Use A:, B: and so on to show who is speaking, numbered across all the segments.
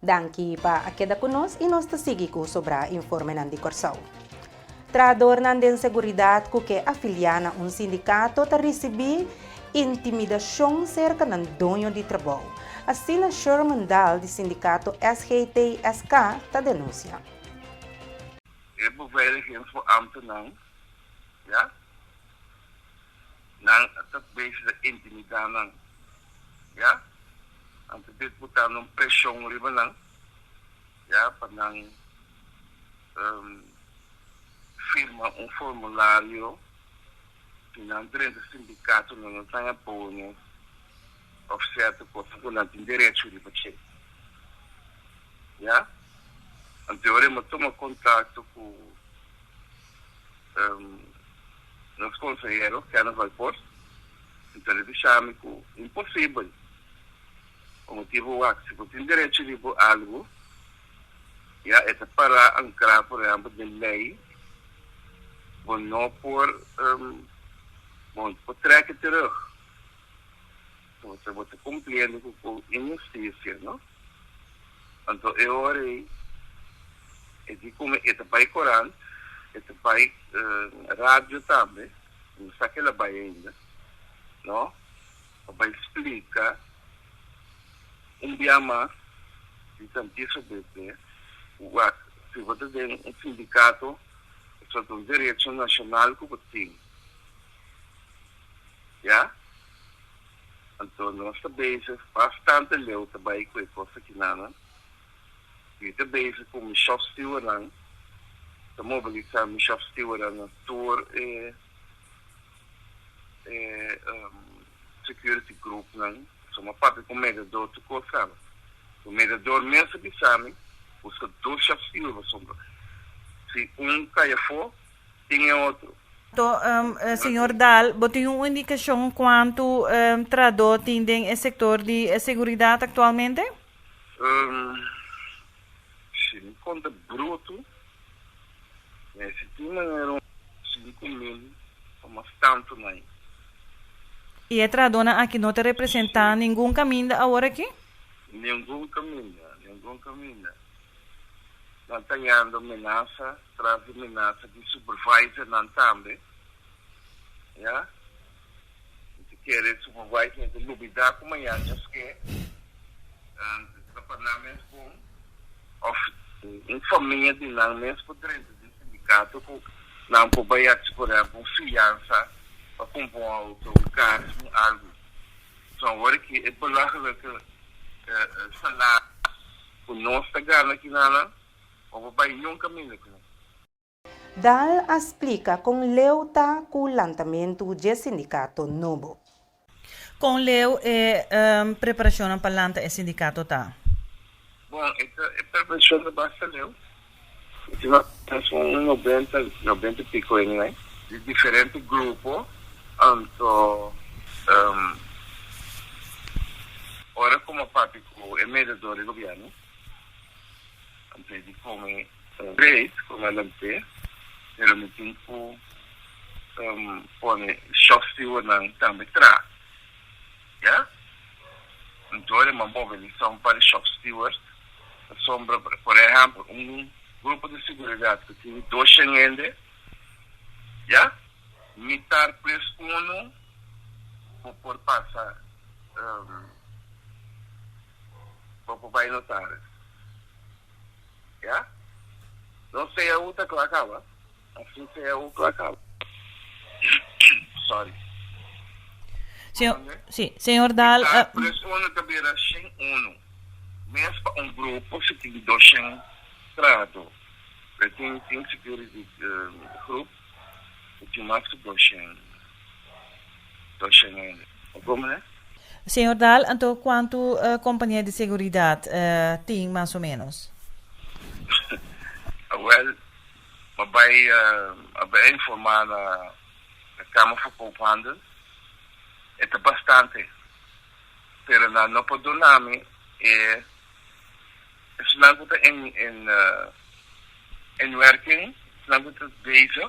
A: Danki pa akeda kunos e nós ta sigi ko sobra informe nan di Corsao. Trador nan den seguridad ko que afiliana un sindicato ta recebi intimidação cerca ng dono de trabalho. Assim na Sherman Dal do sindicato SGT-SK ta denúncia.
B: É beveiliging voor ambtenaren, ja? Nang dat bezig intimideren, ja? En dit moet dan een pressão liban, ja? Panang firma um formulário que não tem do sindicato não tem apoio oficial que não tem direito de fazer, ja? Então eu tomo contato com os conselheiros que não vai por, então eles chamam que impossível. O motivo é que se você tem direito de algo, já é para ancrar, por exemplo, de lei, ou não por treque terug. Você vai cumprindo com injustiça, não? Então eu orei. E como esse pai Corão, esse pai rádio também, não sei que ela vai ainda, não? Vai explicar dia mais de tanto sobre se você tem um sindicato, só tem um direito nacional que você tem, já? Então nós também bastante leu também com a coisa que não. E também com o Michel Stewart, a mobilizar o Michel Stewart na tour security group, são uma parte com o mediador de coisa. O mediador mesmo que sabe, os dois Michel Stewart, se cai fora, tem outro.
C: Então, senhor Dal, você tem uma indicação quanto traduz tem o setor de segurança atualmente?
B: Se conta bruto, se tinha eram 5.000, mas tanto não.
C: E a tradona aqui não te representa nenhum caminho agora aqui?
B: Nenhum caminho. Não tem ameaça, traz ameaça de supervisor não também, já? Se quer supervisor de lubidar como amanhã, já que departamento com em família de não mesmo por dentro do sindicato com não por baiar por exemplo fiança para comprar um auto, um carro, algo. Então agora que é por lá que salário o nosso gana aqui não ou vai nunca caminho.
A: Dal explica com leuta com o lançamento do sindicato novo.
C: Com leu é preparação para lançar o sindicato tá?
B: Bom, é preparação da basta leu. São 90 pico, né? De diferentes grupos. Então, ora como parte com o mediador do governo, então de como três, como ela tem, ela me tem que põe chofre na também traz, já? Então é uma mobilização para chofre sombra, por exemplo, um grupo de segurança que tem 2 Schengen, já? Mitar preço 1 por passar por vai notar, já? Não sei a outra que acaba, assim sei a outra que acaba. Sorry.
C: Senhor Dal,
B: preço 1 também era Schengen 1. Mesmo para um grupo, se tem 2 Schengen trado, tem security group, tem mais que 2 Schengen. Como é?
C: Senhor Dal, então quanto companhia de segurança tem mais ou menos?
B: Well, vai informar na Câmara de Poupança, é bastante. Pero não pode nome é não está em working, não está bezig,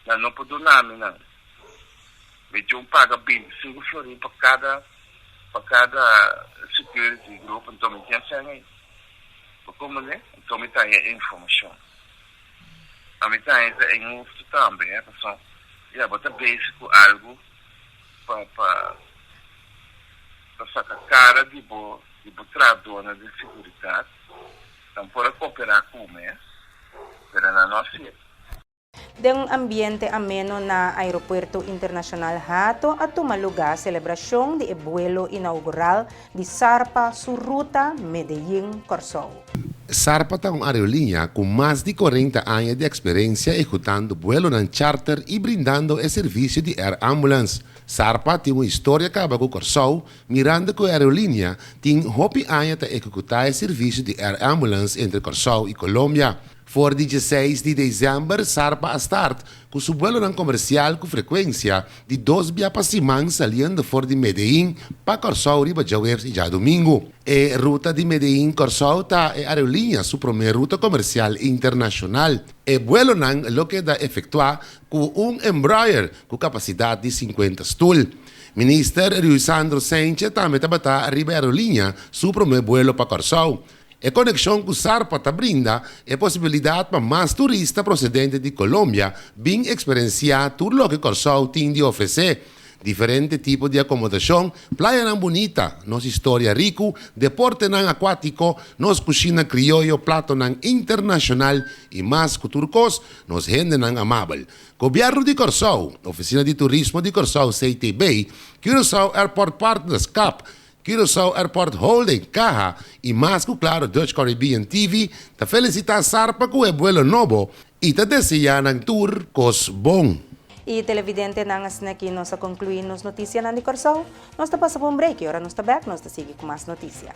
B: não pode nome não. Medyo paga 25 florin para cada security group, então me tinha sangue. como né? Então me tá informação. A me tá em uso também, pessoal. Já bota básico algo para sacar cara de bo tradona de segurança. Então para cooperar com né? Pero na nossa
A: Deng ambiente ameno na Aeropuerto Internacional Hato at tumaluga selebrasyon de vuelo inaugural de Sarpa su ruta Medellín-Corsou.
D: Sarpa é uma aerolínea com mais de 40 anos de experiência executando vuelo em charter e brindando o serviço de air ambulance. Sarpa tem uma história que acaba com Corsou, mirando que a aerolínea tem 9 anos de executar o serviço de air ambulance entre Corsou e Colômbia. For 16 de dezembro, Sarpa start com seu vuelo comercial com frequência de 2 dias para semana saliendo for de Medellín para Corsou riba jueves e já domingo. A ruta de Medellín-Corsou está a aerolínea sua primeira ruta comercial internacional. O vuelo lo que da efetuar com Embraer com capacidade de 50 stool. Ministro Sandro Sánchez também está arriba a aerolínea seu primeiro vuelo para Corsou. A conexão com Sarpa brinda a possibilidade para mais turistas procedentes de Colômbia vir experienciar tudo o que Corsou tem de oferecer. Diferente tipo de acomodação, praia não bonita, nossa história rico, deporte não aquático, nossa cozinha criollo, prato não internacional e mais culturcos, nos gente não amável. Governo de Corsou, Oficina de Turismo de Corsou CTB, Curaçao Airport Partners CAP, Curaçao Airport Holding, Caja, e mais que claro, Dutch Caribbean TV, te felicita Sarpa com o vuelo novo e te deseja ng tour cos bom.
A: E televidente nangas na aqui nós concluímos notícia na de Corsou. Nós ta passa por um break e agora nós ta back, nós ta sigue com mais notícia.